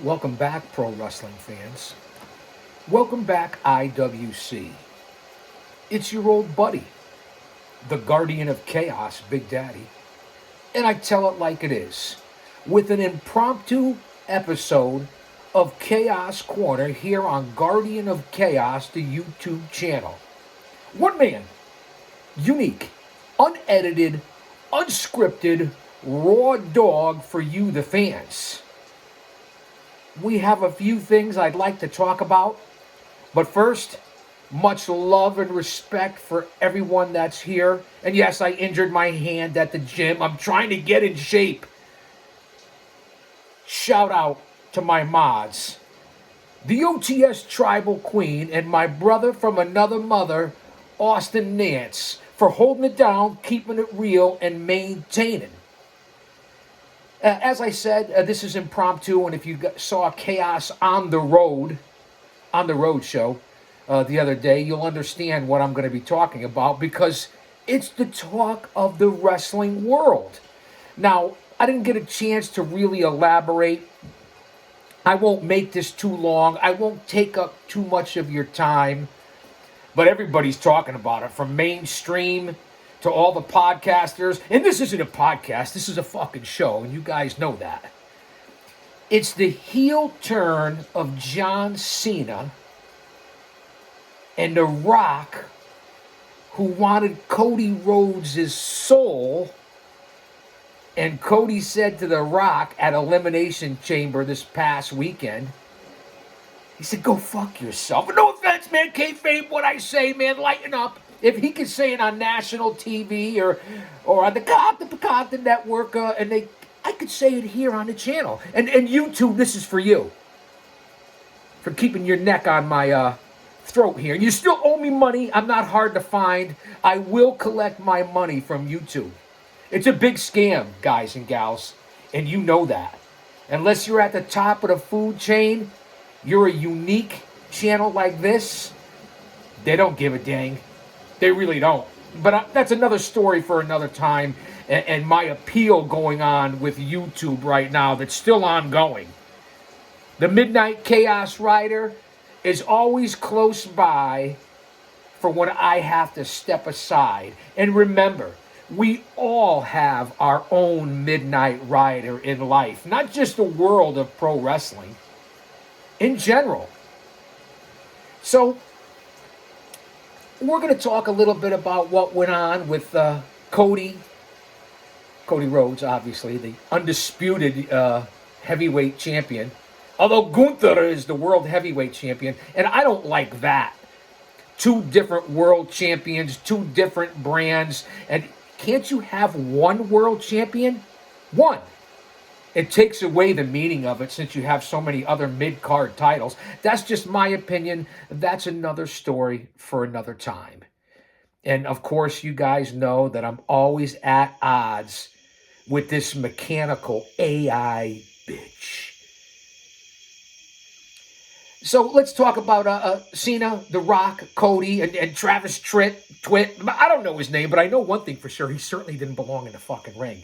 Welcome back, pro wrestling fans. Welcome back, IWC. It's your old buddy, the guardian of chaos, Big Daddy. And I tell it like it is, with an impromptu episode of Chaos Corner here on Guardian of Chaos, the YouTube channel. One man, unique, unedited, unscripted, raw dog for you, the fans. We have a few things I'd like to talk about. But first, much love and respect for everyone that's here. And yes, I injured my hand at the gym. I'm trying to get in shape. Shout out to my mods, the OTS Tribal Queen, and my brother from another mother, Austin Nance, for holding it down, keeping it real, and maintaining. As I said, this is impromptu, and if you saw Chaos on the Road show the other day, you'll understand what I'm going to be talking about because it's the talk of the wrestling world. Now, I didn't get a chance to really elaborate. I won't make this too long. I won't take up too much of your time, but everybody's talking about it, from mainstream to all the podcasters. And this isn't a podcast, this is a fucking show, and you guys know that. It's the heel turn of John Cena and The Rock, who wanted Cody Rhodes' soul. And Cody said to The Rock at Elimination Chamber this past weekend, he said, "Go fuck yourself." No offense, man, kayfabe what I say, man, lighten up. If he could say it on national TV or on the Cartoon Network, I could say it here on the channel. And YouTube, this is for you. For keeping your neck on my throat here. And you still owe me money. I'm not hard to find. I will collect my money from YouTube. It's a big scam, guys and gals. And you know that. Unless you're at the top of the food chain, you're a unique channel like this, they don't give a dang. They really don't. But that's another story for another time, and my appeal going on with YouTube right now that's still ongoing. The Midnight Chaos Rider is always close by for when I have to step aside. And remember, we all have our own Midnight Rider in life, not just the world of pro wrestling, in general. So, we're going to talk a little bit about what went on with Cody Rhodes, obviously, the undisputed heavyweight champion. Although Gunther is the world heavyweight champion, and I don't like that. Two different world champions, two different brands, and can't you have one world champion? One. It takes away the meaning of it since you have so many other mid-card titles. That's just my opinion. That's another story for another time. And of course, you guys know that I'm always at odds with this mechanical AI bitch. So let's talk about Cena, The Rock, Cody, and Travis Twit. I don't know his name, but I know one thing for sure. He certainly didn't belong in the fucking ring.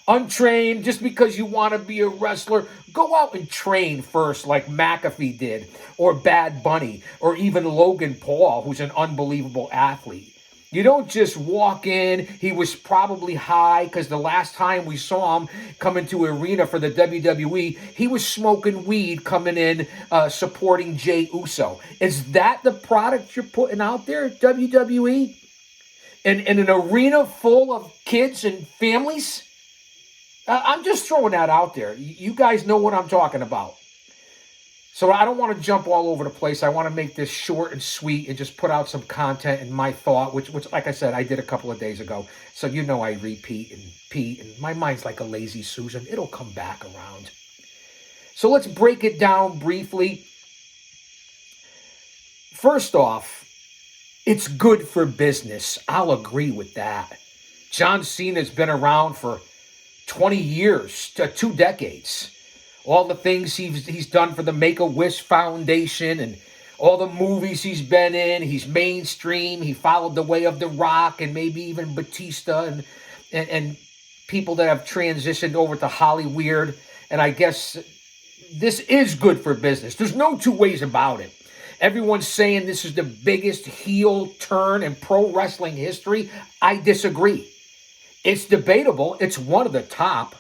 Untrained, just because you want to be a wrestler, go out and train first like McAfee did, or Bad Bunny, or even Logan Paul, who's an unbelievable athlete. You don't just walk in. He was probably high because the last time we saw him come into arena for the WWE, he was smoking weed coming in supporting Jey Uso. Is that the product you're putting out there, WWE? In an arena full of kids and families? I'm just throwing that out there. You guys know what I'm talking about. So I don't want to jump all over the place. I want to make this short and sweet and just put out some content and my thought, which like I said, I did a couple of days ago. So you know I repeat and my mind's like a lazy Susan. It'll come back around. So let's break it down briefly. First off, it's good for business. I'll agree with that. John Cena's been around for 20 years to 2 decades. All the things he's done for the Make-A-Wish Foundation and all the movies he's been in. He's mainstream. He followed the way of The Rock and maybe even Batista and people that have transitioned over to Hollyweird. And I guess this is good for business. There's no two ways about it. Everyone's saying this is the biggest heel turn in pro wrestling history. I disagree. It's debatable. It's one of the top.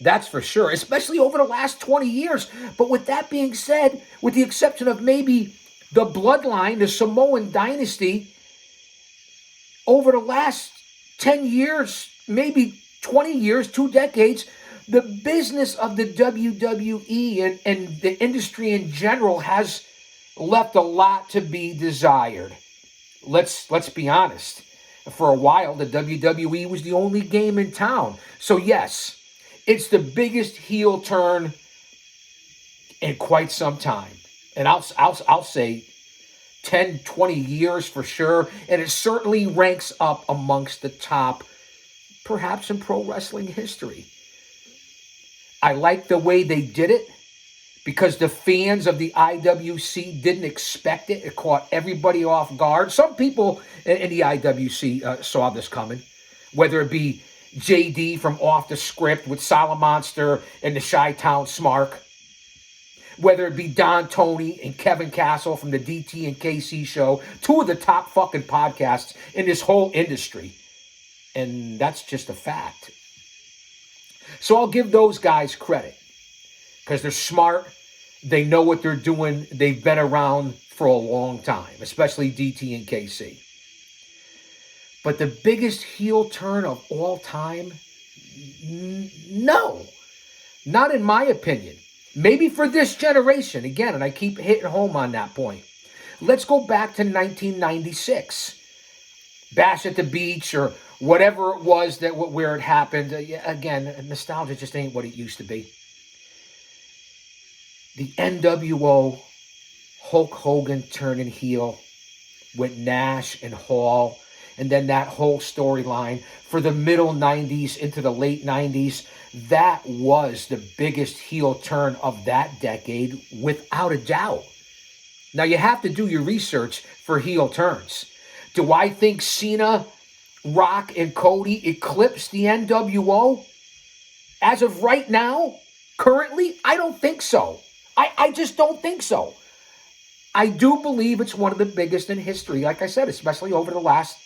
That's for sure, especially over the last 20 years. But with that being said, with the exception of maybe the Bloodline, the Samoan dynasty, over the last 10 years, maybe 20 years, 2 decades, the business of the WWE and the industry in general has left a lot to be desired. Let's be honest. For a while, the WWE was the only game in town. So yes, it's the biggest heel turn in quite some time. And I'll say 10, 20 years for sure. And it certainly ranks up amongst the top, perhaps in pro wrestling history. I like the way they did it because the fans of the IWC didn't expect it. It caught everybody off guard. Some people in the IWC saw this coming, whether it be JD from Off the Script with Salamonster and the Chi-Town Smark, whether it be Don Tony and Kevin Castle from the DT and KC show, 2 of the top fucking podcasts in this whole industry. And that's just a fact. So I'll give those guys credit because they're smart. They know what they're doing. They've been around for a long time, especially DT and KC. But the biggest heel turn of all time? No. Not in my opinion. Maybe for this generation, again, and I keep hitting home on that point. Let's go back to 1996. Bash at the Beach or whatever it was where it happened. Again, nostalgia just ain't what it used to be. The NWO, Hulk Hogan turning heel with Nash and Hall. And then that whole storyline for the middle 90s into the late 90s, that was the biggest heel turn of that decade, without a doubt. Now, you have to do your research for heel turns. Do I think Cena, Rock, and Cody eclipsed the NWO? As of right now, currently, I don't think so. I just don't think so. I do believe it's one of the biggest in history, like I said, especially over the last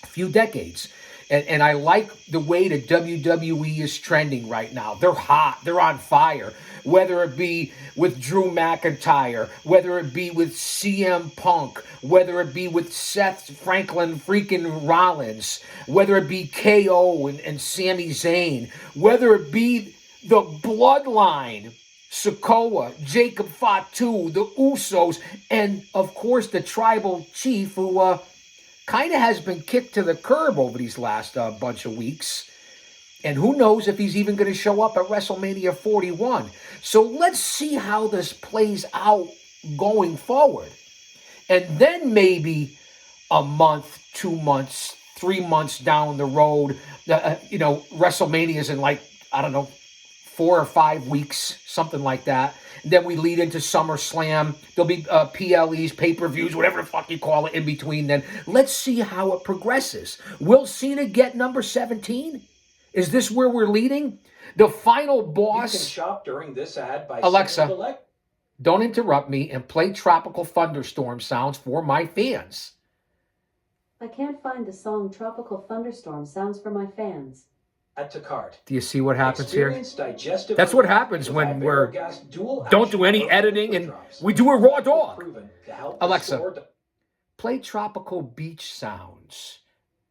few decades. And I like the way the WWE is trending right now. They're hot. They're on fire. Whether it be with Drew McIntyre, whether it be with CM Punk, whether it be with Seth Franklin freaking Rollins, whether it be KO and Sami Zayn, whether it be the Bloodline, Sikoa, Jacob Fatu, the Usos, and of course the Tribal Chief who kind of has been kicked to the curb over these last bunch of weeks. And who knows if he's even going to show up at WrestleMania 41. So let's see how this plays out going forward. And then maybe a month, 2 months, 3 months down the road, WrestleMania's in 4 or 5 weeks, something like that. And then we lead into SummerSlam. There'll be PLEs, pay-per-views, whatever the fuck you call it in between then. Let's see how it progresses. Will Cena get number 17? Is this where we're leading? The final boss... You can shop during this ad by... Alexa, don't interrupt me and play Tropical Thunderstorm sounds for my fans. I can't find the song Tropical Thunderstorm sounds for my fans. Add to cart. Do you see what happens here? That's what happens when we're don't do any editing and we do a raw dog. Alexa, play Tropical Beach Sounds.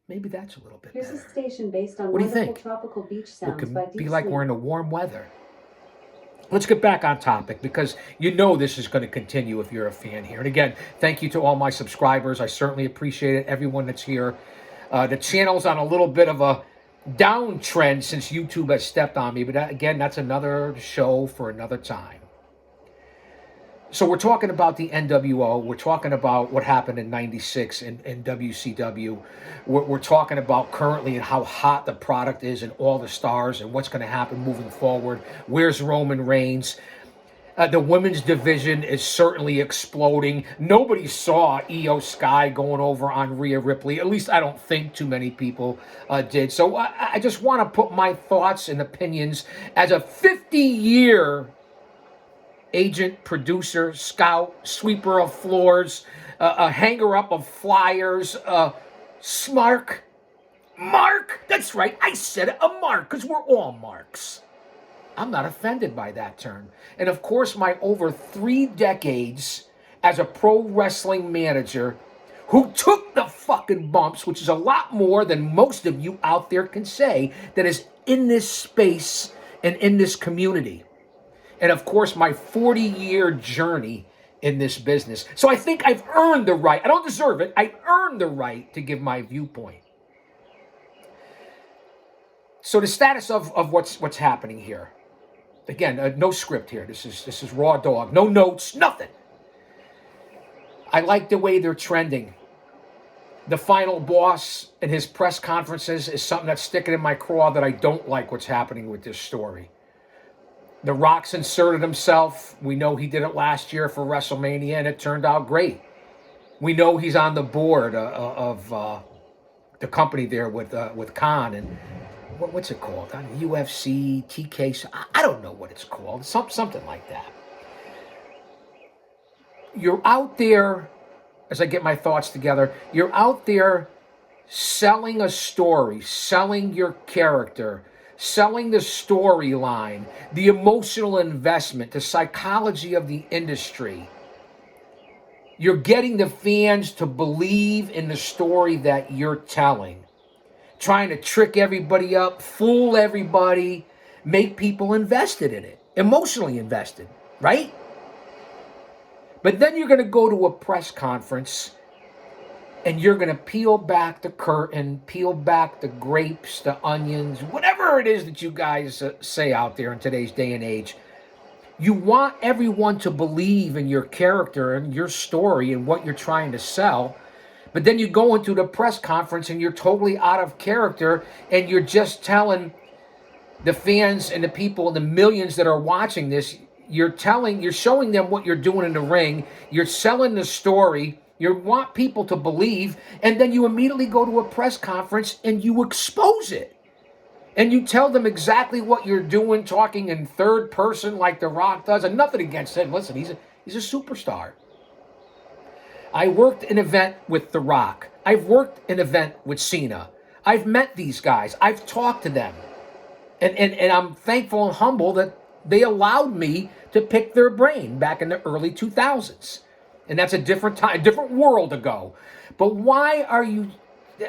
Maybe that's a little bit better. Here's a station based on what do you wonderful think? tropical beach sounds It by could Deep be like Sleep. we're in the warm weather. Let's get back on topic because you know this is going to continue if you're a fan here. And again, thank you to all my subscribers. I certainly appreciate it. Everyone that's here. The channel's on a little bit of a downtrend since YouTube has stepped on me. But again, that's another show for another time. So we're talking about the NWO. We're talking about what happened in 96 in WCW. We're talking about currently and how hot the product is and all the stars and what's going to happen moving forward. Where's Roman Reigns? The women's division is certainly exploding. Nobody saw Io Sky going over on Rhea Ripley. At least I don't think too many people did. So I just want to put my thoughts and opinions as a 50-year agent, producer, scout, sweeper of floors, a hanger up of flyers, smark. Mark! That's right, I said it, a mark, because we're all marks. I'm not offended by that term. And of course, my over 3 decades as a pro wrestling manager who took the fucking bumps, which is a lot more than most of you out there can say, that is in this space and in this community. And of course, my 40-year journey in this business. So I think I've earned the right. I don't deserve it. I earned the right to give my viewpoint. So the status of what's happening here. Again, no script here. This is raw dog. No notes, nothing. I like the way they're trending. The final boss and his press conferences is something that's sticking in my craw that I don't like what's happening with this story. The Rock's inserted himself. We know he did it last year for WrestleMania, and it turned out great. We know he's on the board of the company there with Khan and what's it called? UFC, TK. I don't know what it's called. Something like that. You're out there, as I get my thoughts together, you're out there selling a story, selling your character, selling the storyline, the emotional investment, the psychology of the industry. You're getting the fans to believe in the story that you're telling. Trying to trick everybody up, fool everybody, make people invested in it, emotionally invested, right? But then you're going to go to a press conference and you're going to peel back the curtain, peel back the grapes, the onions, whatever it is that you guys say out there in today's day and age. You want everyone to believe in your character and your story and what you're trying to sell. But then you go into the press conference and you're totally out of character and you're just telling the fans and the people, the millions that are watching this, you're showing them what you're doing in the ring. You're selling the story. You want people to believe. And then you immediately go to a press conference and you expose it. And you tell them exactly what you're doing, talking in third person like The Rock does. And nothing against him. Listen, he's a superstar. I worked an event with The Rock. I've worked an event with Cena. I've met these guys. I've talked to them. And I'm thankful and humble that they allowed me to pick their brain back in the early 2000s. And that's a different time, a different world ago. But why are you...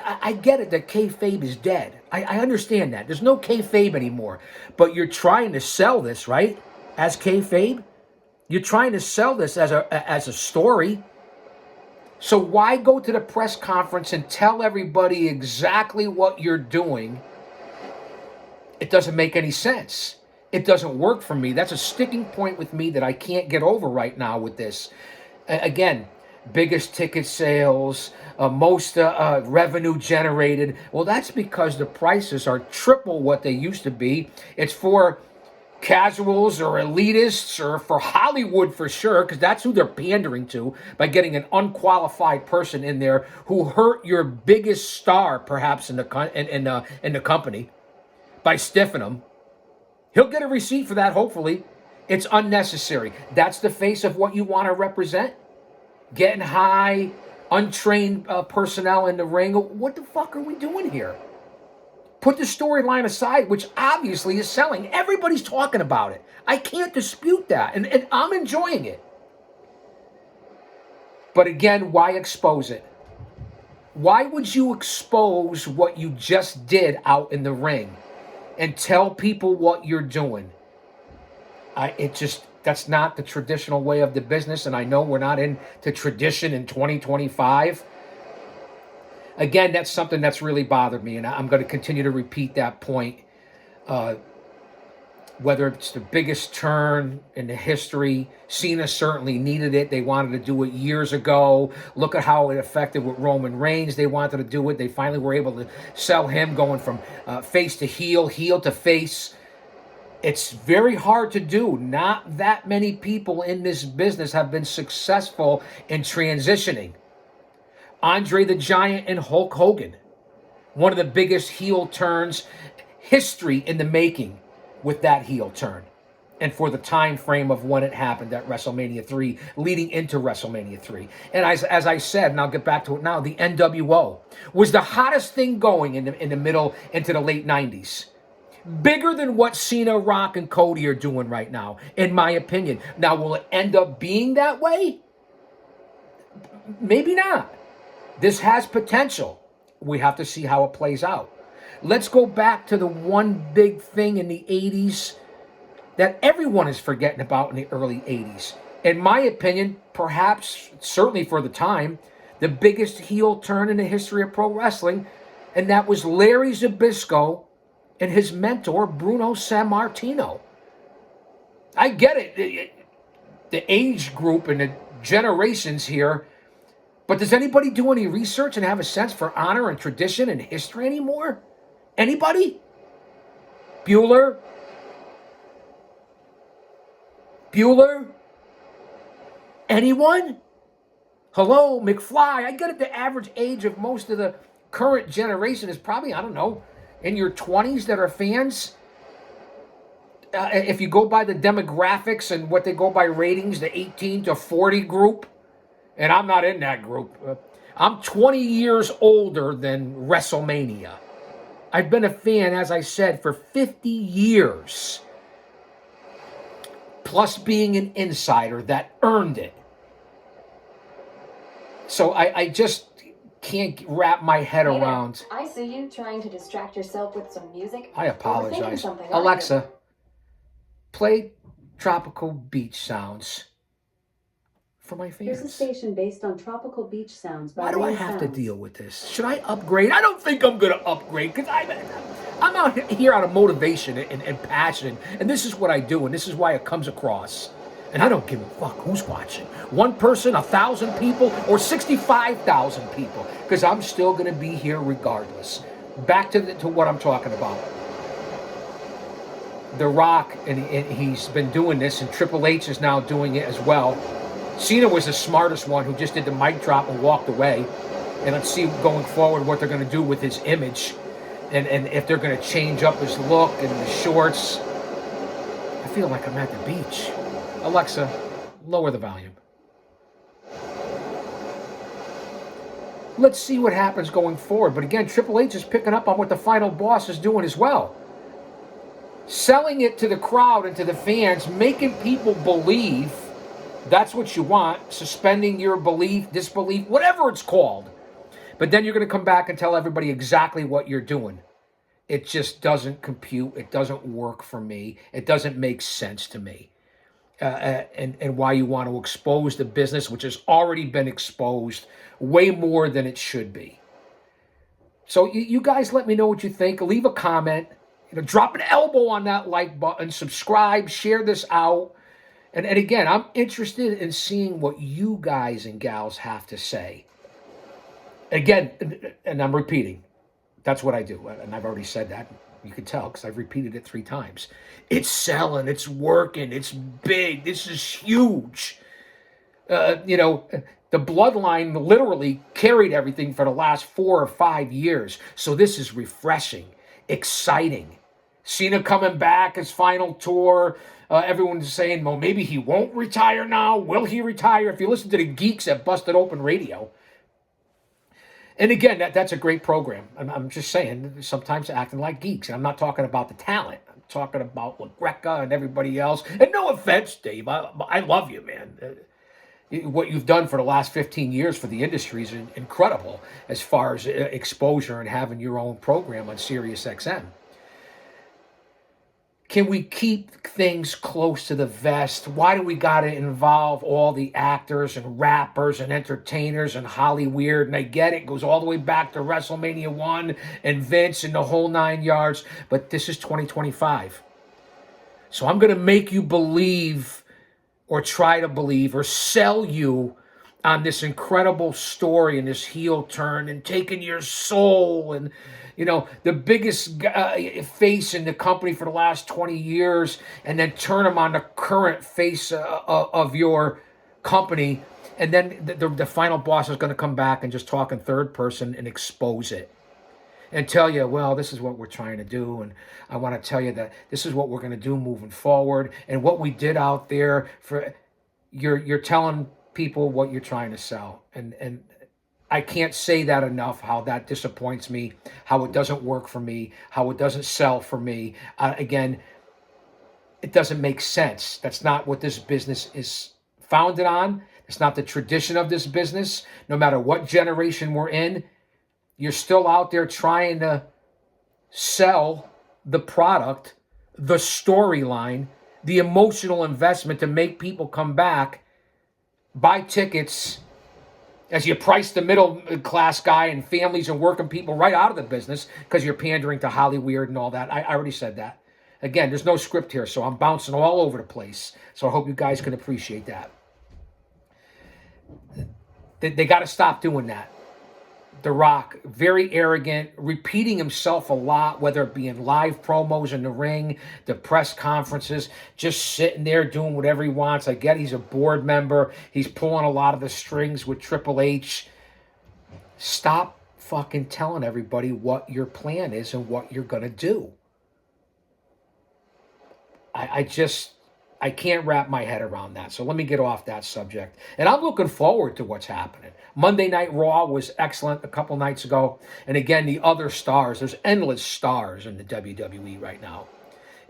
I get it that kayfabe is dead. I understand that. There's no kayfabe anymore. But you're trying to sell this, right? As kayfabe? You're trying to sell this as a story. So why go to the press conference and tell everybody exactly what you're doing? It doesn't make any sense. It doesn't work for me. That's a sticking point with me that I can't get over right now with this. Again, biggest ticket sales, most revenue generated. Well, that's because the prices are triple what they used to be. It's for casuals or elitists or for Hollywood for sure, because that's who they're pandering to by getting an unqualified person in there who hurt your biggest star, perhaps in the company, by stiffing them. He'll get a receipt for that, hopefully. It's unnecessary. That's the face of what you want to represent. Getting high, untrained personnel in the ring. What the fuck are we doing here? Put the storyline aside, which obviously is selling. Everybody's talking about it. I can't dispute that. And I'm enjoying it. But again, why expose it? Why would you expose what you just did out in the ring and tell people what you're doing? That's not the traditional way of the business, and I know we're not into tradition in 2025. Again, that's something that's really bothered me, and I'm going to continue to repeat that point. Whether it's the biggest turn in the history, Cena certainly needed it. They wanted to do it years ago. Look at how it affected with Roman Reigns. They wanted to do it. They finally were able to sell him going from face to heel, heel to face. It's very hard to do. Not that many people in this business have been successful in transitioning. Andre the Giant and Hulk Hogan. One of the biggest heel turns, history in the making with that heel turn. and for the time frame of when it happened at WrestleMania 3, leading into WrestleMania 3. And as I said, and I'll get back to it now, the NWO was the hottest thing going in the middle into the late 90s. Bigger than what Cena, Rock, and Cody are doing right now, in my opinion. Now, will it end up being that way? Maybe not. This has potential. We have to see how it plays out. Let's go back to the one big thing in the 80s that everyone is forgetting about in the early 80s. In my opinion, perhaps, certainly for the time, the biggest heel turn in the history of pro wrestling, and that was Larry Zbyszko and his mentor, Bruno Sammartino. I get it, the age group and the generations here, but does anybody do any research and have a sense for honor and tradition and history anymore? Anybody? Bueller? Anyone? Hello, McFly. I get it, the average age of most of the current generation is probably, I don't know, in your 20s that are fans. If you go by the demographics and what they go by ratings, the 18 to 40 group, and I'm not in that group. I'm 20 years older than WrestleMania. I've been a fan, as I said, for 50 years. Plus being an insider that earned it. So I just can't wrap my head around. I see you trying to distract yourself with some music. I apologize. Aren't Alexa, play tropical beach sounds for my fans. Here's a station based on tropical beach sounds by Why do I Rain have to Sounds. deal with this? Should I upgrade? I don't think I'm going to upgrade because I'm out here out of motivation and passion. And this is what I do, and this is why it comes across. And I don't give a fuck who's watching. One person, 1,000 people, or 65,000 people. Because I'm still going to be here regardless. Back to what I'm talking about. The Rock, and he's been doing this, and Triple H is now doing it as well. Cena was the smartest one who just did the mic drop and walked away. And let's see going forward what they're going to do with his image. And if they're going to change up his look and the shorts. I feel like I'm at the beach. Alexa, lower the volume. Let's see what happens going forward. But again, Triple H is picking up on what the final boss is doing as well. Selling it to the crowd and to the fans, making people believe that's what you want, suspending your belief, disbelief, whatever it's called. But then you're going to come back and tell everybody exactly what you're doing. It just doesn't compute. It doesn't work for me. It doesn't make sense to me. And why you want to expose the business, which has already been exposed way more than it should be. So you guys let me know what you think. Leave a comment. Drop an elbow on that like button. Subscribe. Share this out. And again, I'm interested in seeing what you guys and gals have to say. Again, and I'm repeating, that's what I do. And I've already said that. You can tell because I've repeated it 3 times. It's selling. It's working. It's big. This is huge. The bloodline literally carried everything for the last 4 or 5 years. So this is refreshing, exciting. Cena coming back, his final tour. Everyone's saying, well, maybe he won't retire now. Will he retire? If you listen to the geeks at Busted Open Radio. And again, that's a great program. I'm just saying, sometimes acting like geeks. And I'm not talking about the talent. I'm talking about LaGreca and everybody else. And no offense, Dave. I love you, man. What you've done for the last 15 years for the industry is incredible as far as exposure and having your own program on Sirius XM. Can we keep things close to the vest? Why do we got to involve all the actors and rappers and entertainers and Hollyweird? And I get it goes all the way back to WrestleMania 1 and Vince and the whole 9 yards. But this is 2025. So I'm going to make you believe or try to believe or sell you on this incredible story and this heel turn and taking your soul and the biggest face in the company for the last 20 years and then turn him on the current face of your company. And then the final boss is going to come back and just talk in third person and expose it. and tell you, well, this is what we're trying to do, and I want to tell you that this is what we're going to do moving forward, and what we did out there for you're telling people what you're trying to sell, and I can't say that enough, how that disappoints me, how it doesn't work for me, how it doesn't sell for me. Again, it doesn't make sense. That's not what this business is founded on. It's not the tradition of this business. No matter what generation we're in, you're still out there trying to sell the product, the storyline, the emotional investment to make people come back, buy tickets, as you price the middle class guy and families and working people right out of the business because you're pandering to Hollywood and all that. I already said that. Again, there's no script here, so I'm bouncing all over the place. So I hope you guys can appreciate that. They got to stop doing that. The Rock, very arrogant, repeating himself a lot, whether it be in live promos in the ring, the press conferences, just sitting there doing whatever he wants. I get he's a board member. He's pulling a lot of the strings with Triple H. Stop fucking telling everybody what your plan is and what you're going to do. I can't wrap my head around that. So let me get off that subject. And I'm looking forward to what's happening. Monday Night Raw was excellent a couple nights ago. And again, the other stars. There's endless stars in the WWE right now.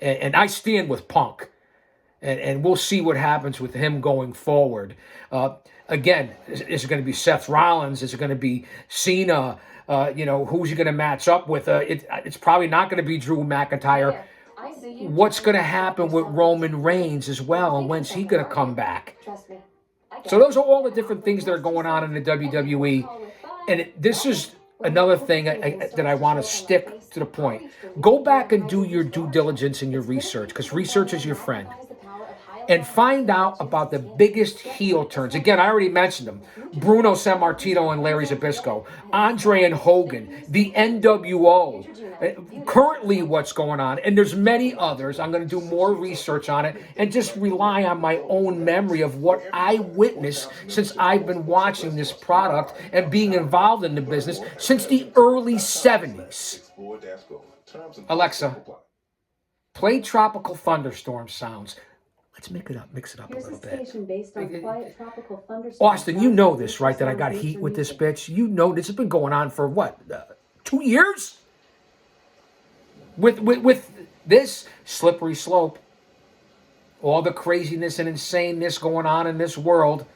And I stand with Punk. And we'll see what happens with him going forward. Again, is it going to be Seth Rollins? Is it going to be Cena? Who's he going to match up with? It's probably not going to be Drew McIntyre. What's going to happen with Roman Reigns as well, and when's he going to come back? So those are all the different things that are going on in the WWE, and this is another thing that I want to stick to the point. Go back and do your due diligence and your research, because research is your friend. And find out about the biggest heel turns. Again, I already mentioned them. Bruno Sammartino and Larry Zbyszko. Andre and Hogan. The NWO. Currently what's going on. And there's many others. I'm going to do more research on it and just rely on my own memory of what I witnessed since I've been watching this product and being involved in the business since the early 70s. Alexa, play Tropical Thunderstorm sounds. Let's mix it up Here's a little a station based on quiet tropical thunderstorms. Austin, you know this, right? That I got heat with this bitch. You know this has been going on for what? 2 years? With this slippery slope, all the craziness and insaneness going on in this world.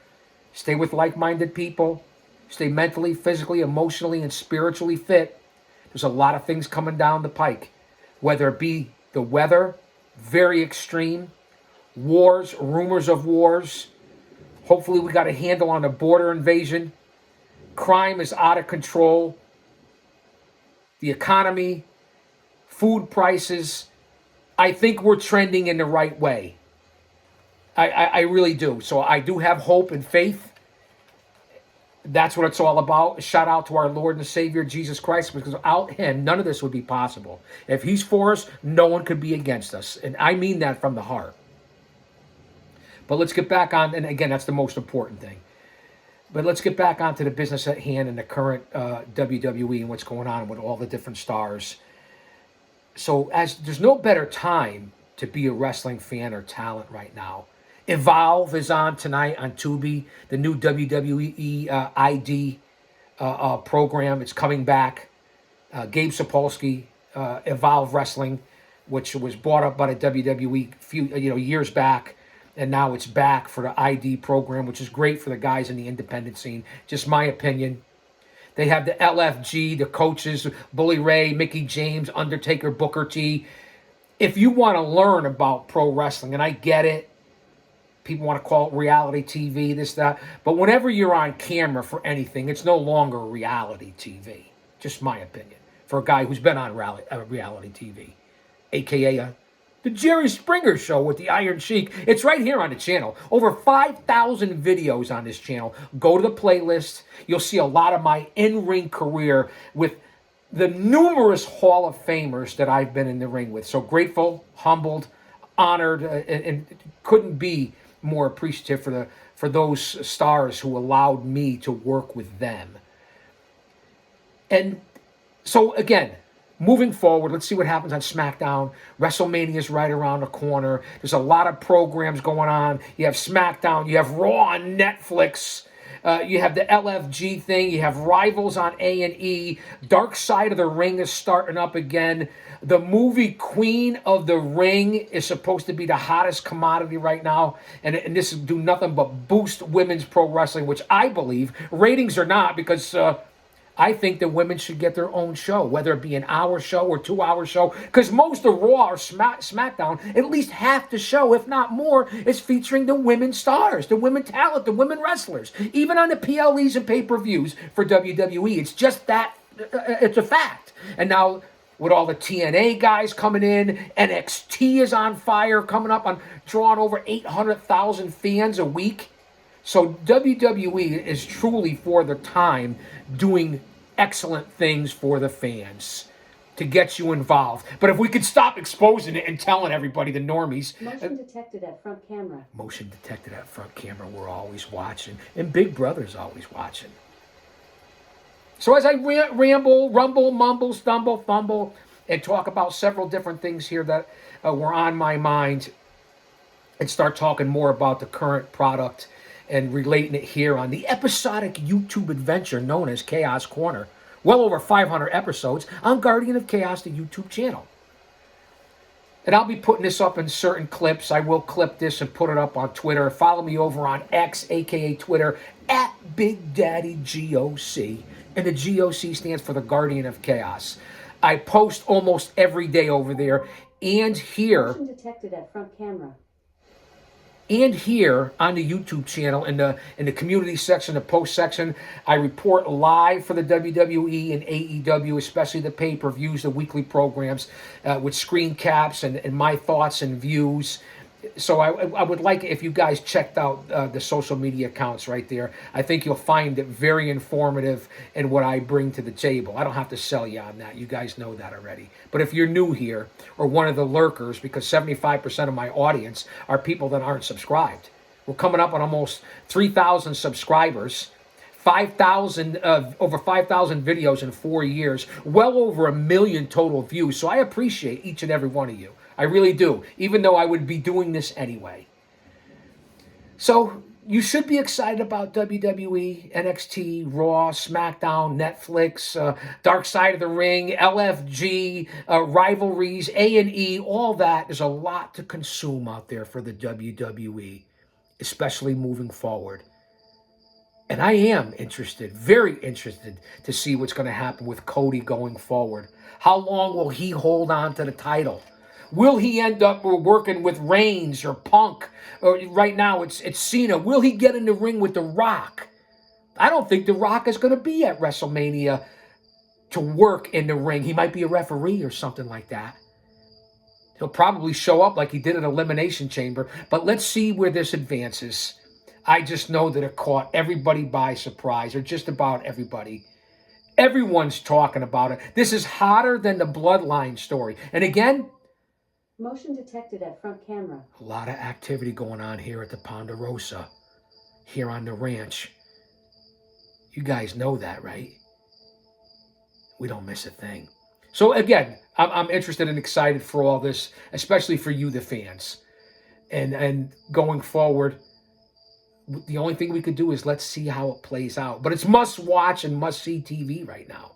Stay with like-minded people. Stay mentally, physically, emotionally, and spiritually fit. There's a lot of things coming down the pike, whether it be the weather, very extreme. Wars, rumors of wars. Hopefully we got a handle on the border invasion. Crime is out of control. The economy, food prices. I think we're trending in the right way. I really do. So I do have hope and faith. That's what it's all about. Shout out to our Lord and Savior, Jesus Christ, because without him, none of this would be possible. If he's for us, no one could be against us. And I mean that from the heart. But let's get back on, and again, that's the most important thing. But let's get back onto the business at hand and the current WWE and what's going on with all the different stars. So there's no better time to be a wrestling fan or talent right now. Evolve is on tonight on Tubi, the new WWE ID program. It's coming back. Gabe Sapolsky, Evolve Wrestling, which was bought up by the WWE years back. And now it's back for the ID program, which is great for the guys in the independent scene. Just my opinion. They have the LFG, the coaches, Bully Ray, Mickey James, Undertaker, Booker T. If you want to learn about pro wrestling, and I get it, people want to call it reality TV, this, that. But whenever you're on camera for anything, it's no longer reality TV. Just my opinion. For a guy who's been on reality TV. A.K.A. The Jerry Springer Show with the Iron Sheik. It's right here on the channel. Over 5,000 videos on this channel. Go to the playlist. You'll see a lot of my in-ring career with the numerous Hall of Famers that I've been in the ring with. So grateful, humbled, honored, and couldn't be more appreciative for those stars who allowed me to work with them. And So again, moving forward, let's see what happens on SmackDown. WrestleMania is right around the corner. There's a lot of programs going on. You have SmackDown. You have Raw on Netflix. You have the LFG thing. You have Rivals on A&E. Dark Side of the Ring is starting up again. The movie Queen of the Ring is supposed to be the hottest commodity right now. And this will do nothing but boost women's pro wrestling, which I believe. Ratings are not, because I think that women should get their own show, whether it be an hour show or 2 hour show, because most of Raw or SmackDown, at least half the show, if not more, is featuring the women stars, the women talent, the women wrestlers. Even on the PLEs and pay-per-views for WWE, it's just that, it's a fact. And now, with all the TNA guys coming in, NXT is on fire, coming up on drawing over 800,000 fans a week. So WWE is truly, for the time, doing excellent things for the fans to get you involved. But if we could stop exposing it and telling everybody, the normies. Motion detected at front camera. Motion detected at front camera. We're always watching. And Big Brother's always watching. So as I ramble, rumble, mumble, stumble, fumble, and talk about several different things here that were on my mind, and start talking more about the current product and relating it here on the episodic YouTube adventure known as Chaos Corner. Well over 500 episodes on Guardian of Chaos, the YouTube channel. And I'll be putting this up in certain clips. I will clip this and put it up on Twitter. Follow me over on X, a.k.a. Twitter, at Big Daddy GOC. And the GOC stands for the Guardian of Chaos. I post almost every day over there and here. Motion detected at front camera. And here on the YouTube channel, in the community section, the post section, I report live for the WWE and AEW, especially the pay-per-views, the weekly programs, with screen caps and my thoughts and views. So I would like if you guys checked out the social media accounts right there. I think you'll find it very informative in what I bring to the table. I don't have to sell you on that. You guys know that already. But if you're new here or one of the lurkers, because 75% of my audience are people that aren't subscribed. We're coming up on almost 3,000 subscribers. 5,000, over 5,000 videos in 4 years, well over 1 million total views. So I appreciate each and every one of you. I really do, even though I would be doing this anyway. So you should be excited about WWE, NXT, Raw, SmackDown, Netflix, Dark Side of the Ring, LFG, rivalries, A&E, all that. There's a lot to consume out there for the WWE, especially moving forward. And I am interested, very interested, to see what's going to happen with Cody going forward. How long will he hold on to the title? Will he end up working with Reigns or Punk? Or right now it's Cena. Will he get in the ring with The Rock? I don't think The Rock is going to be at WrestleMania to work in the ring. He might be a referee or something like that. He'll probably show up like he did at Elimination Chamber. But let's see where this advances. I just know that it caught everybody by surprise, or just about everybody. Everyone's talking about it. This is hotter than the Bloodline story. And again, Motion detected at front camera. a lot of activity going on here at the Ponderosa, here on the ranch. You guys know that, right? We don't miss a thing. So again, I'm interested and excited for all this, especially for you, the fans. And going forward, the only thing we could do is let's see how it plays out. But it's must watch and must see TV right now.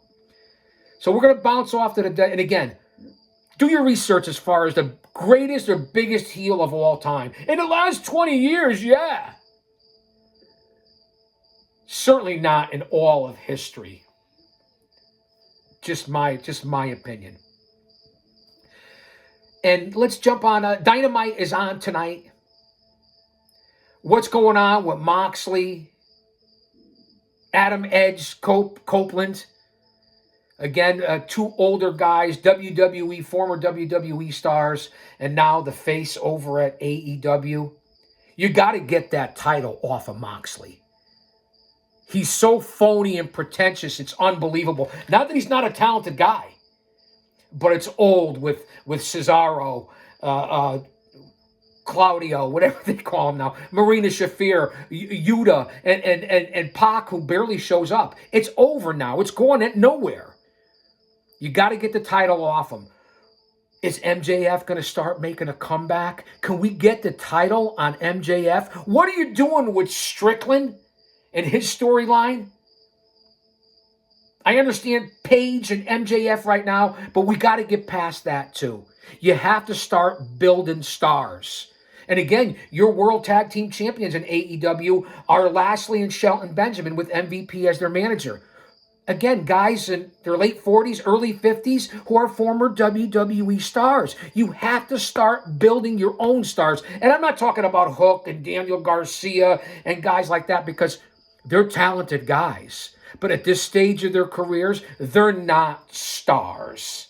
So we're going to bounce off to the... And again, do your research as far as the greatest or biggest heel of all time. In the last 20 years, yeah. Certainly not in all of history. Just my opinion. And let's jump on. Dynamite is on tonight. What's going on with Moxley, Adam Edge, Copeland? Again, two older guys, WWE, former WWE stars, and now the face over at AEW. You got to get that title off of Moxley. He's so phony and pretentious, it's unbelievable. Not that he's not a talented guy, but it's old with Cesaro, Claudio, whatever they call him now, Marina Shafir, Yuta, and Pac, who barely shows up. It's over now. It's going nowhere. You got to get the title off him. Is MJF going to start making a comeback? Can we get the title on MJF? What are you doing with Strickland and his storyline? I understand Paige and MJF right now, but we got to get past that too. You have to start building stars. And again, your World Tag Team Champions in AEW are Lashley and Shelton Benjamin with MVP as their manager. Again, guys in their late 40s, early 50s who are former WWE stars. You have to start building your own stars. And I'm not talking about Hook and Daniel Garcia and guys like that because they're talented guys. But at this stage of their careers, they're not stars.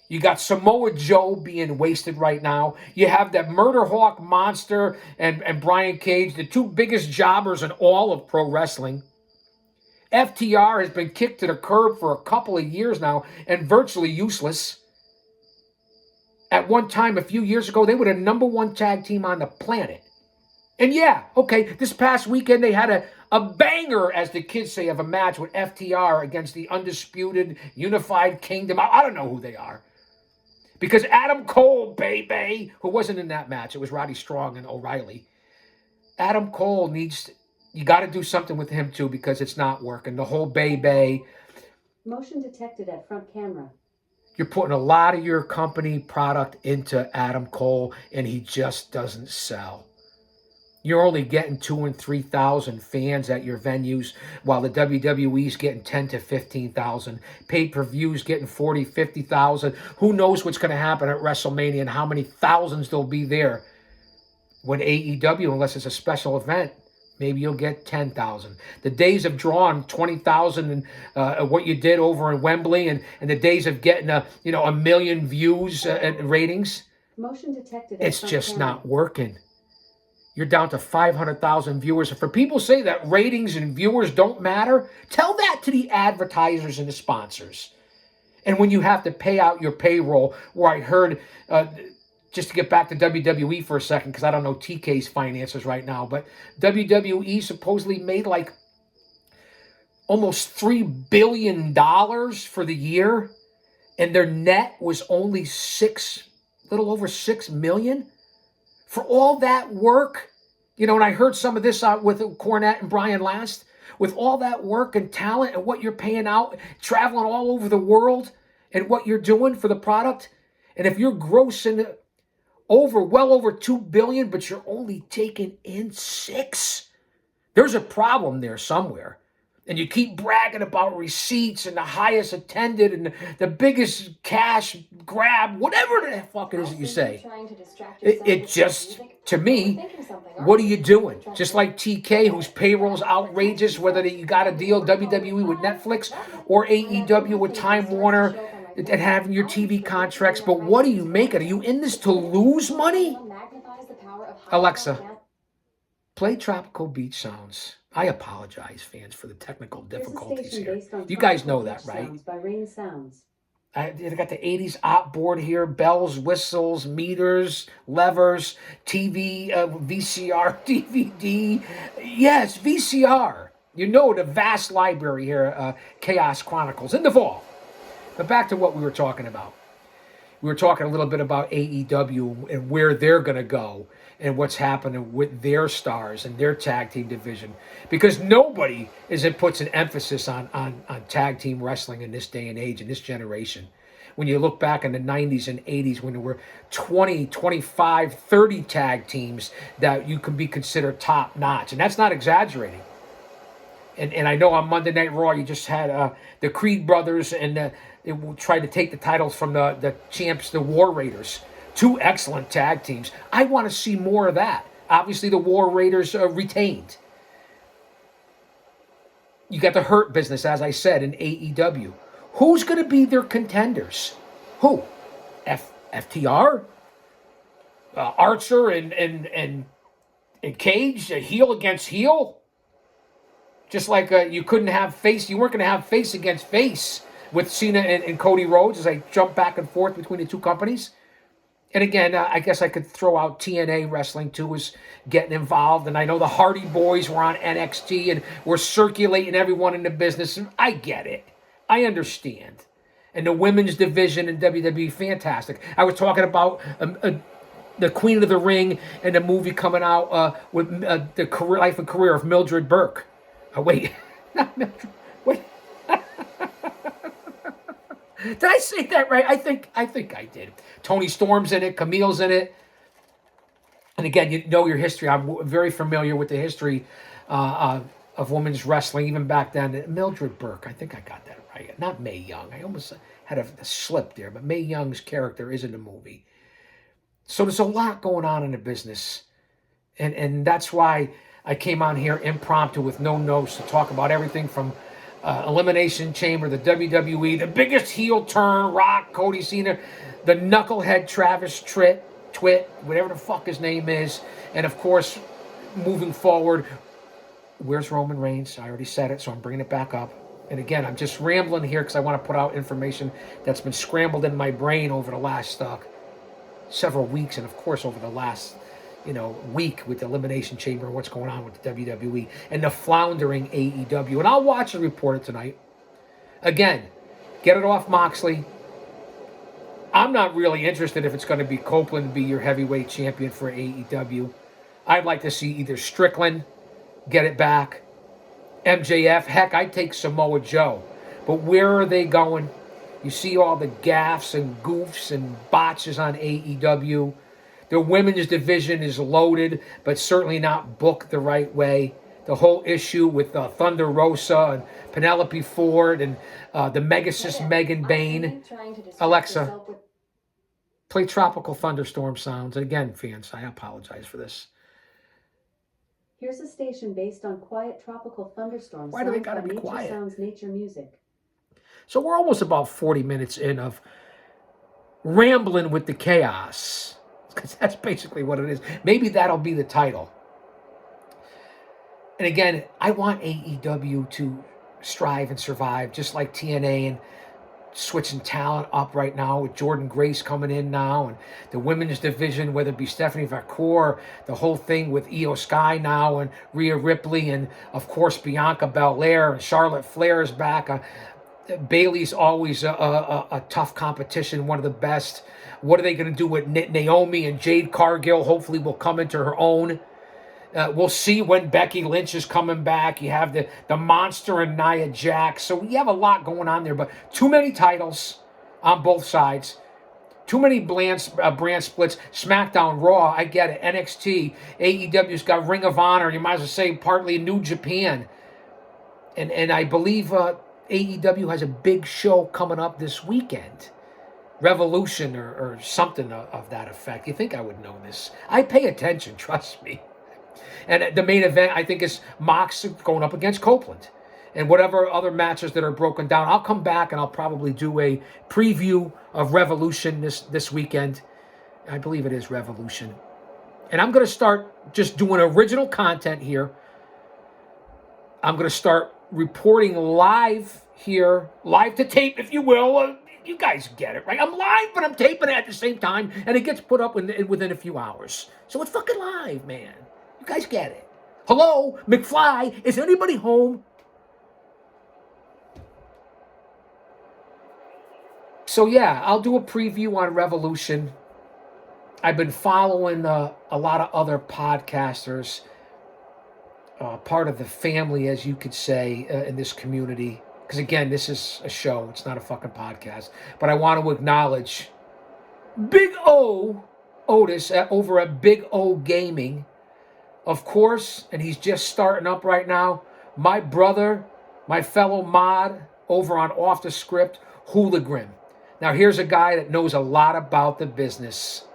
You got Samoa Joe being wasted right now. You have that Murder Hawk Monster and Brian Cage, the two biggest jobbers in all of pro wrestling. FTR has been kicked to the curb for a couple of years now and virtually useless. At one time, a few years ago, they were the number one tag team on the planet. And yeah, okay, this past weekend they had a banger, as the kids say, of a match with FTR against the Undisputed Unified Kingdom. I don't know who they are. Because Adam Cole, baby, who wasn't in that match, it was Roddy Strong and O'Reilly. Adam Cole needs... You got to do something with him, too, because it's not working. The whole Bay. Motion detected at front camera. You're putting a lot of your company product into Adam Cole, and he just doesn't sell. You're only getting 2,000 and 3,000 fans at your venues, while the WWE's getting 10 to 15,000. Pay-per-views getting 40, 50,000. Who knows what's going to happen at WrestleMania and how many thousands there'll be there. When AEW, unless it's a special event, maybe you'll get 10,000. The days of drawing 20,000 and what you did over in Wembley, and the days of getting a million views and ratings, Motion detected. It's just not working. You're down to 500,000 viewers. For people say that ratings and viewers don't matter, tell that to the advertisers and the sponsors. And when you have to pay out your payroll, where I heard. Just to get back to WWE for a second, because I don't know TK's finances right now, but WWE supposedly made like almost $3 billion for the year, and their net was only little over $6 million. For all that work, and I heard some of this out with Cornette and Brian last, with all that work and talent and what you're paying out, traveling all over the world, and what you're doing for the product, and if you're grossing well over $2 billion, but you're only taking in $6 million. There's a problem there somewhere. And you keep bragging about receipts and the highest attended and the biggest cash grab, whatever the fuck it is that you say. It just, to me, what are you doing? Just like TK, whose payroll's outrageous, whether you got a deal WWE with Netflix or AEW with Time Warner, and having your TV contracts, but what are you making? Are you in this to lose money? Alexa, play Tropical Beach Sounds. I apologize, fans, for the technical difficulties here. You guys know that, right? By Rain Sounds. They got the 80s op board here, bells, whistles, meters, levers, TV, VCR, DVD. Yes, VCR. You know the vast library here, Chaos Chronicles, in the vault. But back to what we were talking about. We were talking a little bit about AEW and where they're going to go and what's happening with their stars and their tag team division. Because nobody puts an emphasis on tag team wrestling in this day and age, in this generation. When you look back in the 90s and 80s when there were 20, 25, 30 tag teams that you could be considered top notch. And that's not exaggerating. And I know on Monday Night Raw you just had the Creed brothers and they tried to take the titles from the champs, the War Raiders. Two excellent tag teams. I want to see more of that. Obviously, the War Raiders retained. You got the Hurt Business, as I said, in AEW. Who's going to be their contenders? Who? FTR? Archer and Cage, heel against heel? Just like you weren't going to have face against face with Cena and Cody Rhodes as I jump back and forth between the two companies. And again, I guess I could throw out TNA Wrestling too was getting involved. And I know the Hardy Boys were on NXT and were circulating everyone in the business. And I get it. I understand. And the women's division in WWE, fantastic. I was talking about the Queen of the Ring and the movie coming out with the life and career of Mildred Burke. Wait, not Mildred. Wait. Did I say that right? I think I did. Tony Storm's in it. Camille's in it. And again, you know your history. I'm very familiar with the history of women's wrestling, even back then. Mildred Burke, I think I got that right. Not Mae Young. I almost had a slip there, but Mae Young's character is in the movie. So there's a lot going on in the business. And that's why I came on here impromptu with no notes to talk about everything from Elimination Chamber, the WWE, the biggest heel turn, Rock, Cody Cena, the knucklehead Travis Twit, whatever the fuck his name is. And of course, moving forward, where's Roman Reigns? I already said it, so I'm bringing it back up. And again, I'm just rambling here because I want to put out information that's been scrambled in my brain over the last several weeks, and of course over the last week with the Elimination Chamber and what's going on with the WWE and the floundering AEW. And I'll watch and report it tonight. Again, get it off Moxley. I'm not really interested if it's going to be Copeland be your heavyweight champion for AEW. I'd like to see either Strickland get it back, MJF. Heck, I'd take Samoa Joe. But where are they going? You see all the gaffes and goofs and botches on AEW. The women's division is loaded, but certainly not booked the right way. The whole issue with Thunder Rosa and Penelope Ford and the Megasis Megan Bain. Alexa, play Tropical Thunderstorm sounds. And again, fans, I apologize for this. Here's a station based on quiet tropical thunderstorms. Why do they gotta be quiet? Sounds, nature music. So we're almost about 40 minutes in of rambling with the chaos. Because that's basically what it is. Maybe that'll be the title. And again, I want AEW to strive and survive, just like TNA, and switching talent up right now with Jordan Grace coming in now, and the women's division, whether it be Stephanie Vacour, the whole thing with Io Sky now, and Rhea Ripley, and of course Bianca Belair, and Charlotte Flair is back. Bayley's always a tough competition, one of the best. What are they going to do with Naomi and Jade Cargill? Hopefully will come into her own. We'll see when Becky Lynch is coming back. You have the monster and Nia Jax. So you have a lot going on there, but too many titles on both sides. Too many brand splits. SmackDown, Raw, I get it. NXT, AEW's got Ring of Honor. You might as well say partly New Japan. And I believe AEW has a big show coming up this weekend. Revolution or something of that effect. You think I would know this? I pay attention, trust me. And the main event, I think, is Mox going up against Copeland. And whatever other matches that are broken down, I'll come back and I'll probably do a preview of Revolution this weekend. I believe it is Revolution. And I'm going to start just doing original content here. I'm going to start reporting live here, live to tape, if you will. You guys get it, right? I'm live, but I'm taping it at the same time, and it gets put up within a few hours. So it's fucking live, man. You guys get it. Hello, McFly, is anybody home? So yeah, I'll do a preview on Revolution. I've been following a lot of other podcasters, part of the family, as you could say, in this community. Because again, this is a show. It's not a fucking podcast. But I want to acknowledge Big O, Otis, over at Big O Gaming. Of course, and he's just starting up right now, my brother, my fellow mod over on Off the Script, Hooligan. Now here's a guy that knows a lot about the business.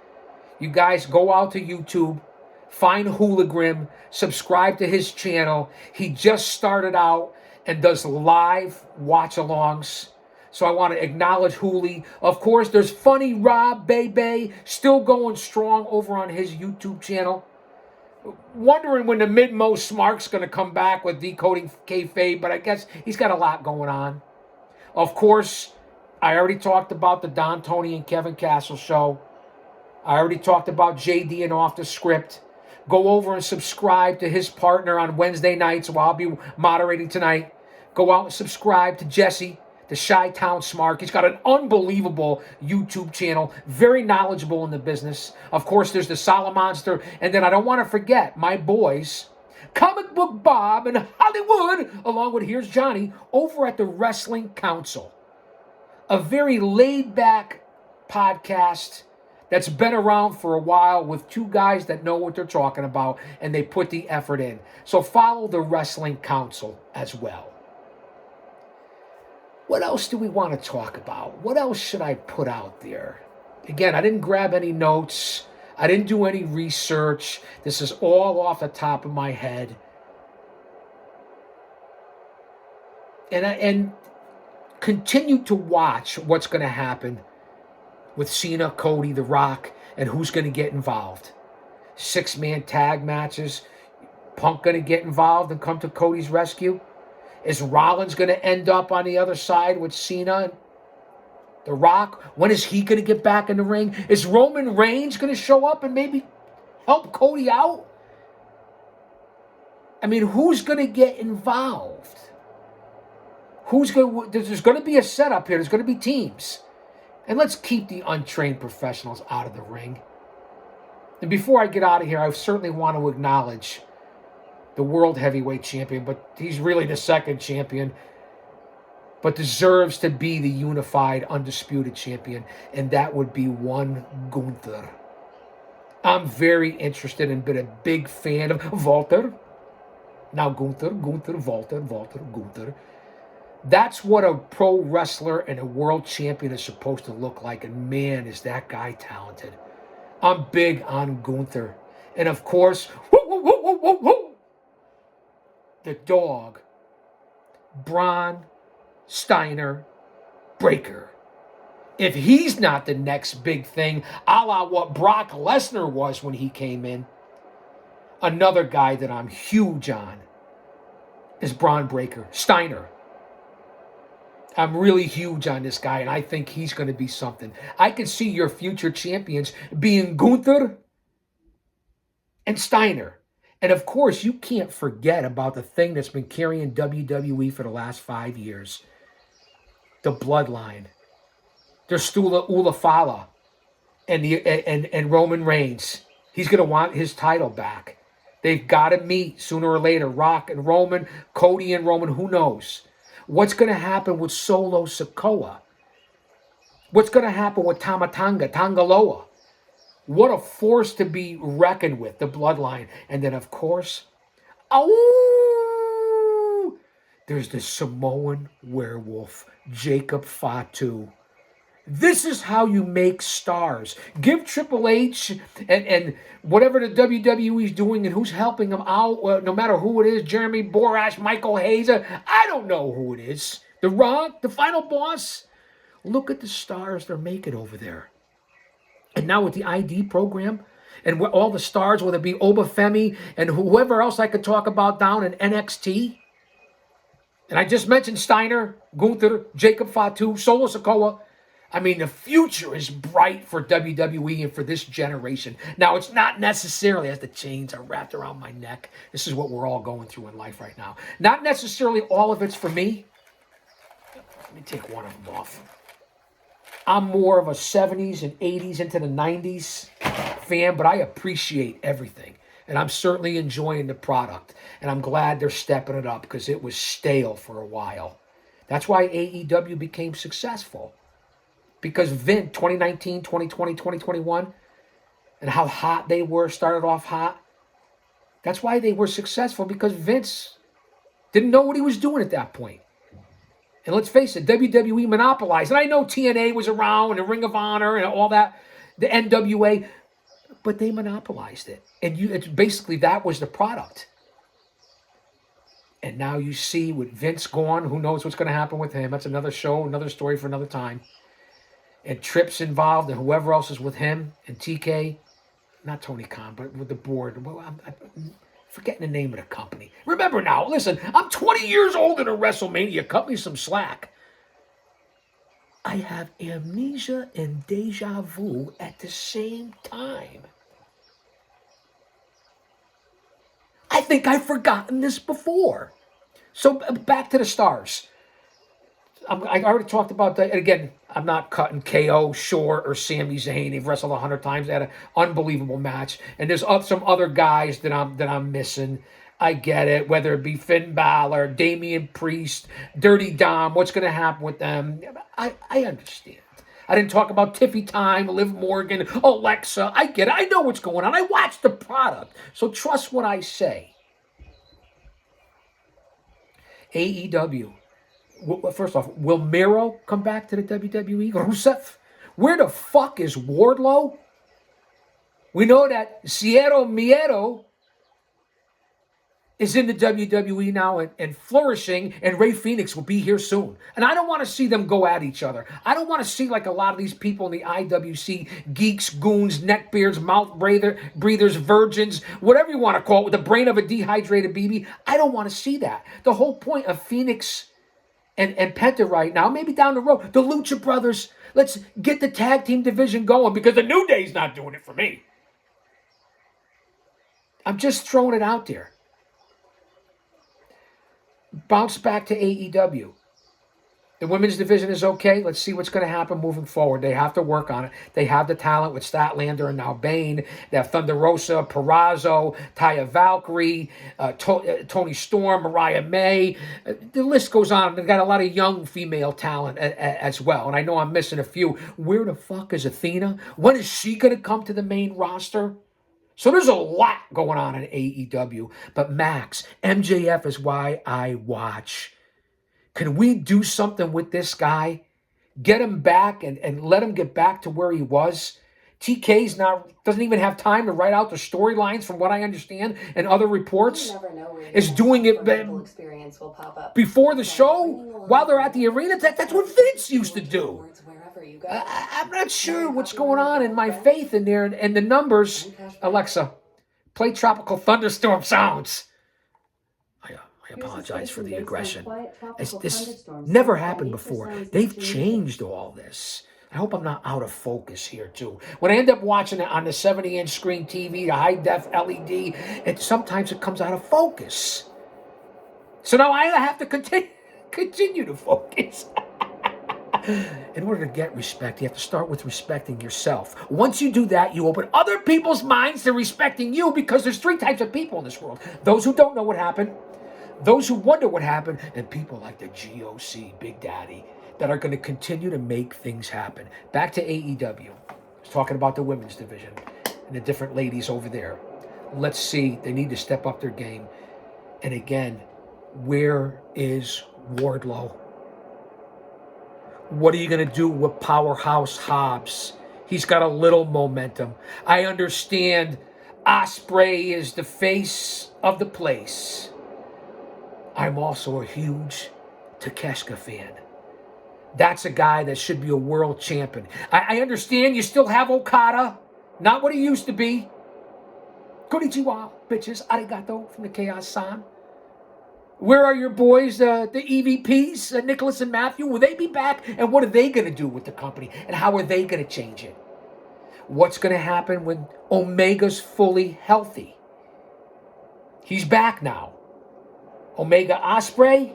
You guys go out to YouTube, find Hooligan, subscribe to his channel. He just started out and does live watch-alongs. So I want to acknowledge Hooli. Of course, there's Funny Rob Bebe, still going strong over on his YouTube channel. Wondering when the Mid-Mo Smark's going to come back with Decoding Kayfabe, but I guess he's got a lot going on. Of course, I already talked about the Don, Tony, and Kevin Castle show. I already talked about JD and Off the Script. Go over and subscribe to his partner on Wednesday nights, while I'll be moderating tonight. Go out and subscribe to Jesse, the Chi-Town Smart. He's got an unbelievable YouTube channel, very knowledgeable in the business. Of course, there's the Solomonster. And then I don't want to forget my boys, Comic Book Bob and Hollywood, along with Here's Johnny, over at the Wrestling Council. A very laid-back podcast that's been around for a while with two guys that know what they're talking about, and they put the effort in. So follow the Wrestling Council as well. What else do we want to talk about? What else should I put out there? Again, I didn't grab any notes. I didn't do any research. This is all off the top of my head. And continue to watch what's going to happen with Cena, Cody, The Rock, and who's going to get involved. 6-man tag matches. Punk going to get involved and come to Cody's rescue? Is Rollins going to end up on the other side with Cena? The Rock? When is he going to get back in the ring? Is Roman Reigns going to show up and maybe help Cody out? I mean, who's going to get involved? There's going to be a setup here. There's going to be teams. And let's keep the untrained professionals out of the ring. And before I get out of here, I certainly want to acknowledge the World Heavyweight Champion, but he's really the second champion, but deserves to be the unified, undisputed champion, and that would be one Gunther. I'm very interested and been a big fan of Walter. Now Gunther, Walter, Gunther. That's what a pro wrestler and a world champion is supposed to look like, and man, is that guy talented. I'm big on Gunther. And of course, the dog, Braun Steiner Breaker. If he's not the next big thing, a la what Brock Lesnar was when he came in, another guy that I'm huge on is Braun Breaker. Steiner. I'm really huge on this guy, and I think he's going to be something. I can see your future champions being Gunther and Steiner. And of course, you can't forget about the thing that's been carrying WWE for the last 5 years. The Bloodline. There's Stula Ulafala and Roman Reigns. He's going to want his title back. They've got to meet sooner or later. Rock and Roman, Cody and Roman, who knows? What's going to happen with Solo Sikoa? What's going to happen with Tangaloa? What a force to be reckoned with, the Bloodline. And then, of course, there's the Samoan werewolf, Jacob Fatu. This is how you make stars. Give Triple H and whatever the WWE is doing and who's helping them out, no matter who it is, Jeremy Borash, Michael Hayes, I don't know who it is. The Rock, the final boss. Look at the stars they're making over there. And now with the ID program and all the stars, whether it be Obafemi and whoever else I could talk about down in NXT. And I just mentioned Steiner, Gunther, Jacob Fatu, Solo Sikoa. I mean, the future is bright for WWE and for this generation. Now, it's not necessarily as the chains are wrapped around my neck. This is what we're all going through in life right now. Not necessarily all of it's for me. Let me take one of them off. I'm more of a 70s and 80s into the 90s fan, but I appreciate everything. And I'm certainly enjoying the product. And I'm glad they're stepping it up because it was stale for a while. That's why AEW became successful. Because Vince, 2019, 2020, 2021, and how hot they were, started off hot. That's why they were successful, because Vince didn't know what he was doing at that point. And let's face it, WWE monopolized. And I know TNA was around, and Ring of Honor, and all that, the NWA, but they monopolized it. And it's basically, that was the product. And now you see with Vince gone, who knows what's going to happen with him. That's another show, another story for another time. And Tripp's involved, and whoever else is with him, and TK, not Tony Khan, but with the board. Well, I'm forgetting the name of the company. Remember now, listen, I'm 20 years old in a WrestleMania. Cut me some slack. I have amnesia and deja vu at the same time. I think I've forgotten this before. So back to the stars. I already talked about that. And again, I'm not cutting KO short or Sami Zayn. They've wrestled 100 times. They had an unbelievable match. And there's some other guys that I'm missing. I get it. Whether it be Finn Balor, Damian Priest, Dirty Dom, what's going to happen with them? I understand. I didn't talk about Tiffy Time, Liv Morgan, Alexa. I get it. I know what's going on. I watch the product. So trust what I say. AEW. First off, will Miro come back to the WWE? Rusev? Where the fuck is Wardlow? We know that Cero Miedo is in the WWE now and flourishing, and Rey Fenix will be here soon. And I don't want to see them go at each other. I don't want to see like a lot of these people in the IWC, geeks, goons, neckbeards, mouth breathers, virgins, whatever you want to call it, with the brain of a dehydrated baby. I don't want to see that. The whole point of Phoenix and Penta right now, maybe down the road, the Lucha Brothers, let's get the tag team division going because the New Day's not doing it for me. I'm just throwing it out there. Bounce back to AEW. The women's division is okay. Let's see what's going to happen moving forward. They have to work on it. They have the talent with Statlander and now Bane. They have Thunder Rosa, Purrazzo, Taya Valkyrie, Tony Storm, Mariah May. The list goes on. They've got a lot of young female talent as well. And I know I'm missing a few. Where the fuck is Athena? When is she going to come to the main roster? So there's a lot going on in AEW. But Max, MJF is why I watch. Can we do something with this guy? Get him back and let him get back to where he was? TK's doesn't even have time to write out the storylines from what I understand and other reports. You never know where Is doing it experience will pop up. before the show while they're at the arena. That's what Vince used to do. I'm not sure what's going on in my faith in there and the numbers. Alexa, play Tropical Thunderstorm sounds. I apologize for the aggression. This never happened before. They've changed all this. I hope I'm not out of focus here, too. When I end up watching it on the 70-inch screen TV, the high-def LED, sometimes it comes out of focus. So now I have to continue to focus. In order to get respect, you have to start with respecting yourself. Once you do that, you open other people's minds to respecting you because there's three types of people in this world. Those who don't know what happened, those who wonder what happened, and people like the GOC, Big Daddy, that are going to continue to make things happen. Back to AEW. I was talking about the women's division and the different ladies over there. Let's see. They need to step up their game. And again, where is Wardlow? What are you going to do with Powerhouse Hobbs? He's got a little momentum. I understand Ospreay is the face of the place. I'm also a huge Takeshita fan. That's a guy that should be a world champion. I understand you still have Okada. Not what he used to be. Konnichiwa, bitches. Arigato from the Chaos-san. Where are your boys, the EVPs, Nicholas and Matthew? Will they be back? And what are they going to do with the company? And how are they going to change it? What's going to happen when Omega's fully healthy? He's back now. Omega Ospreay,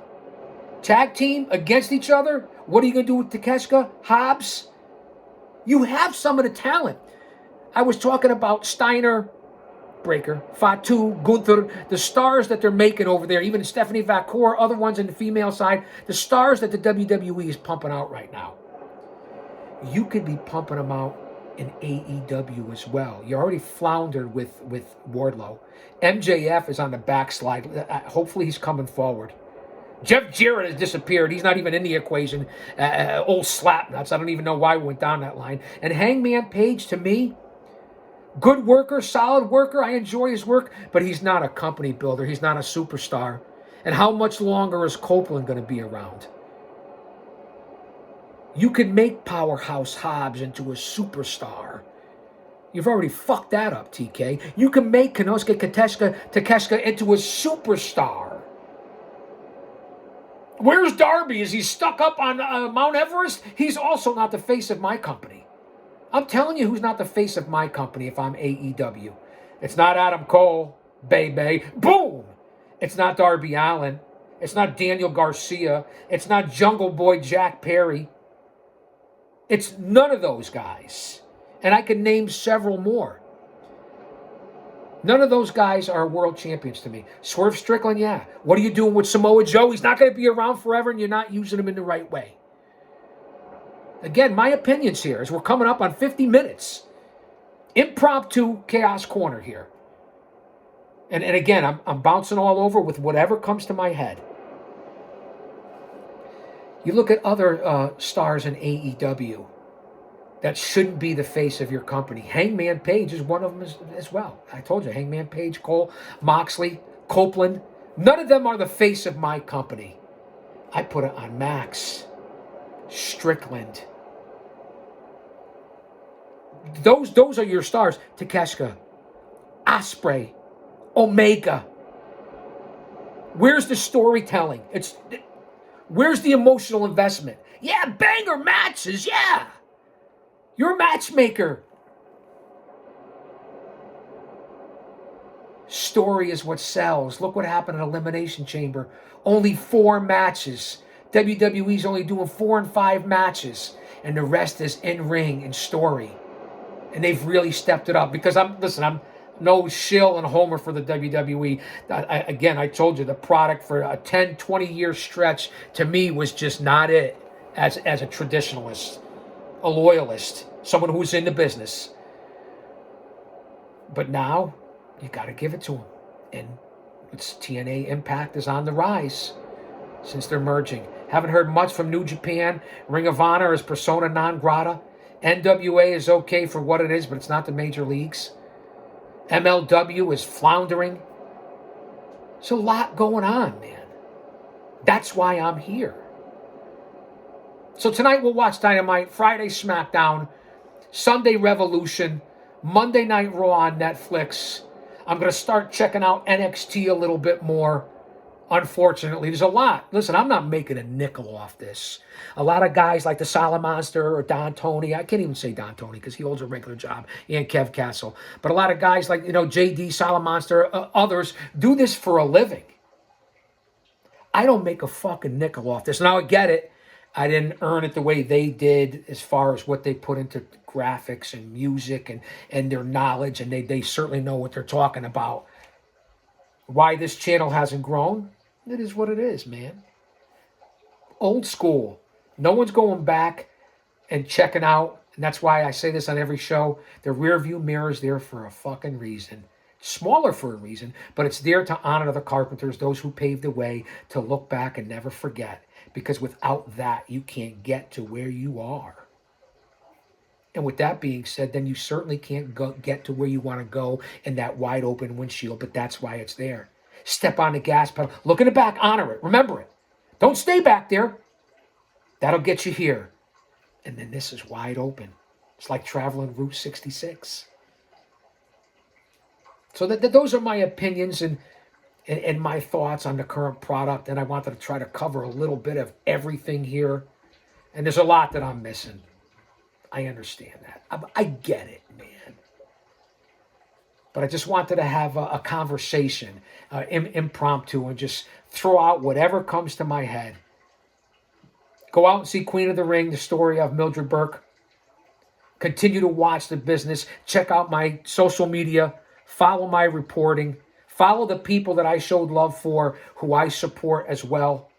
tag team against each other. What are you going to do with Takeshita, Hobbs? You have some of the talent. I was talking about Steiner, Breaker, Fatu, Gunther, the stars that they're making over there, even Stephanie Vacour, other ones in the female side, the stars that the WWE is pumping out right now. You could be pumping them out in AEW as well. You already floundered with Wardlow. MJF is on the backslide. Hopefully he's coming forward. Jeff Jarrett has disappeared. He's not even in the equation. Old slapnuts. I don't even know why we went down that line. And Hangman Page, to me, good worker, solid worker. I enjoy his work, but he's not a company builder. He's not a superstar. And how much longer is Copeland going to be around? You can make Powerhouse Hobbs into a superstar. You've already fucked that up, TK. You can make Konosuke Takeshita into a superstar. Where's Darby? Is he stuck up on Mount Everest? He's also not the face of my company. I'm telling you who's not the face of my company if I'm AEW. It's not Adam Cole, baby. Boom! It's not Darby Allin. It's not Daniel Garcia. It's not Jungle Boy Jack Perry. It's none of those guys. And I can name several more. None of those guys are world champions to me. Swerve Strickland, yeah. What are you doing with Samoa Joe? He's not going to be around forever, and you're not using him in the right way. Again, my opinions here, as we're coming up on 50 minutes. Impromptu Chaos Corner here. And again, I'm bouncing all over with whatever comes to my head. You look at other stars in AEW that shouldn't be the face of your company. Hangman Page is one of them as well. I told you, Hangman Page, Cole, Moxley, Copeland. None of them are the face of my company. I put it on Max, Strickland. Those are your stars. Takeshita, Ospreay, Omega. Where's the storytelling? Where's the emotional investment? Yeah, banger matches, yeah. You're a matchmaker. Story is what sells. Look what happened at Elimination Chamber. Only 4 matches. WWE's only doing 4 and 5 matches. And the rest is in-ring and story. And they've really stepped it up. Because I'm no shill and homer for the WWE. Again, I told you, the product for a 10, 20-year stretch, to me, was just not it as a traditionalist, a loyalist, someone who's in the business. But now, you got to give it to them. And it's TNA Impact is on the rise since they're merging. Haven't heard much from New Japan. Ring of Honor is persona non grata. NWA is okay for what it is, but it's not the major leagues. MLW is floundering. There's a lot going on, man. That's why I'm here. So tonight we'll watch Dynamite, Friday SmackDown, Sunday Revolution, Monday Night Raw on Netflix. I'm going to start checking out NXT a little bit more. Unfortunately, there's a lot. Listen, I'm not making a nickel off this. A lot of guys like the Salamonster or Don Tony. I can't even say Don Tony because he holds a regular job. And Kev Castle. But a lot of guys like, JD, Salamonster, others do this for a living. I don't make a fucking nickel off this. Now, I get it. I didn't earn it the way they did as far as what they put into graphics and music and their knowledge. And they certainly know what they're talking about. Why this channel hasn't grown? It is what it is, man. Old school. No one's going back and checking out. And that's why I say this on every show. The rear view mirror is there for a fucking reason. Smaller for a reason, but it's there to honor the carpenters, those who paved the way, to look back and never forget. Because without that, you can't get to where you are. And with that being said, then you certainly can't get to where you want to go in that wide open windshield, but that's why it's there. Step on the gas pedal. Look in the back, honor it, remember it. Don't stay back there. That'll get you here. And then this is wide open. It's like traveling Route 66. So those are my opinions and my thoughts on the current product, and I wanted to try to cover a little bit of everything here. And there's a lot that I'm missing. I understand that. I get it, man. But I just wanted to have a conversation, impromptu, and just throw out whatever comes to my head. Go out and see Queen of the Ring, the story of Mildred Burke. Continue to watch the business. Check out my social media. Follow my reporting. Follow the people that I showed love for, who I support as well.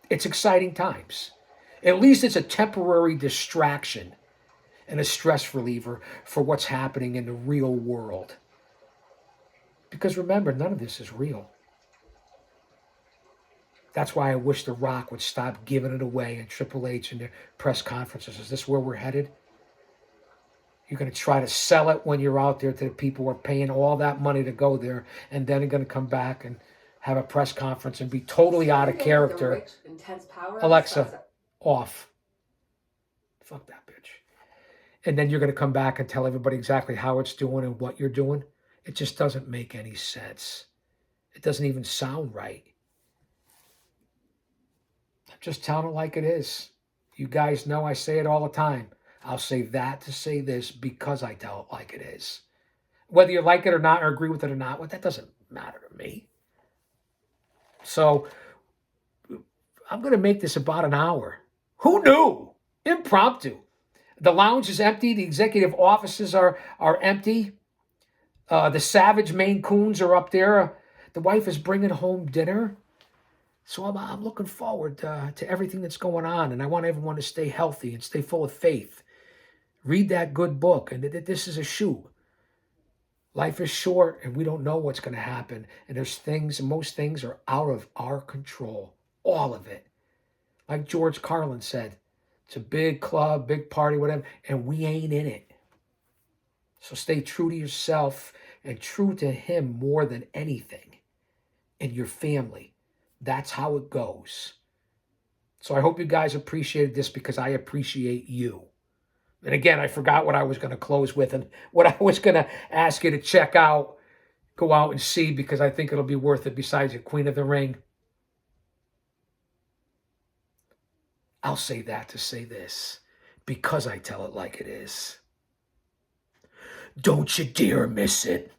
It's exciting times. At least it's a temporary distraction and a stress reliever for what's happening in the real world. Because remember, none of this is real. That's why I wish The Rock would stop giving it away in Triple H and their press conferences. Is this where we're headed? You're going to try to sell it when you're out there to the people who are paying all that money to go there, and then they're going to come back and have a press conference and be totally out of character. Rich, intense power Alexa, off. Fuck that bitch. And then you're going to come back and tell everybody exactly how it's doing and what you're doing. It just doesn't make any sense. It doesn't even sound right. I'm just telling it like it is. You guys know I say it all the time. I'll say that to say this because I tell it like it is. Whether you like it or not, or agree with it or not, well, that doesn't matter to me. So I'm going to make this about an hour. Who knew? Impromptu. The lounge is empty. The executive offices are empty. The savage Maine Coons are up there. The wife is bringing home dinner. So I'm looking forward to everything that's going on. And I want everyone to stay healthy and stay full of faith. Read that good book. And this is a shoot. Life is short and we don't know what's going to happen. And there's things, and most things are out of our control. All of it. Like George Carlin said, it's a big club, big party, whatever, and we ain't in it. So stay true to yourself and true to him more than anything, and your family. That's how it goes. So I hope you guys appreciated this because I appreciate you. And again, I forgot what I was going to close with and what I was going to ask you to check out, go out and see, because I think it'll be worth it besides the Queen of the Ring. I'll say that to say this, because I tell it like it is. Don't you dare miss it.